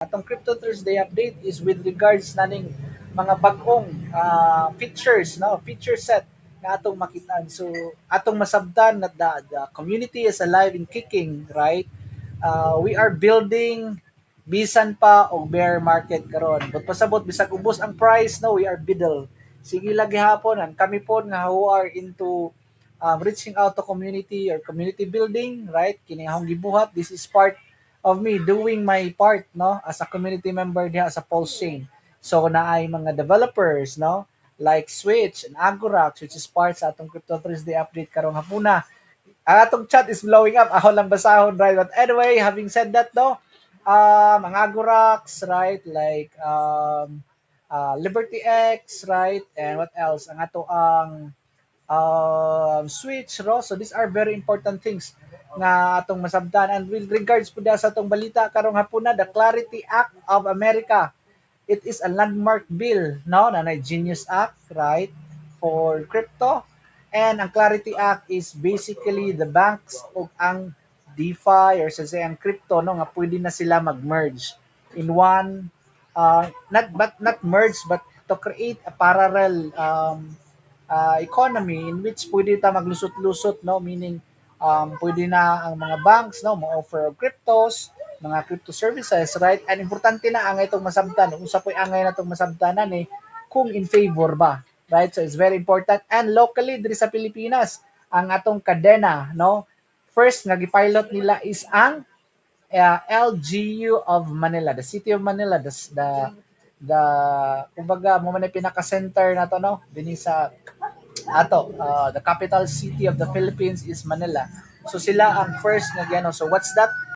atong Crypto Thursday update is with regards naning mga bagong features, no? Feature set na atong makitaan. So atong masabtan na the community is alive and kicking, right? We are building bisan pa og bear market karon. But pasabot bisag ubos ang price, no, we are biddle. Sige lagi hapon ang kami po nga who are into reaching out to community or community building, right? Kini akong gibuhat. This is part of me doing my part, no, as a community member diha sa Pulse Chain. So naay mga developers, no, like Switch and Agorax, which is part sa atong Crypto Thursday update karong hapuna. Ang atong chat is blowing up. Ako lang basahon, right? But anyway, having said that, no, mga Agorax, right? Like Liberty X, right? And what else? Ang ato ang Switch, ro. So these are very important things nga atong masabtan. And with regards po sa atong balita karong hapuna, the Clarity Act of America. It is a landmark bill, no? Na Genius Act, right? For crypto. And ang Clarity Act is basically the banks o ang DeFi or sa ang crypto, no, nga pwede na sila mag-merge in one not merge but to create a parallel economy in which pwede ta maglusot-lusot, no, meaning pwede na ang mga banks, no, mo-offer of cryptos, mga crypto services, right? And importante na ang itong masabtan, usa po'y angay na itong masabtanan kung in favor ba, right? So it's very important. And locally diri sa Pilipinas ang atong kadena, no, first nga gipilot nila is ang LGU of Manila, the city of Manila, the kumbaga mo man ay pinaka-center na to, no, dinhi sa the capital city of the Philippines is Manila. So sila ang first nga gano. So what's that?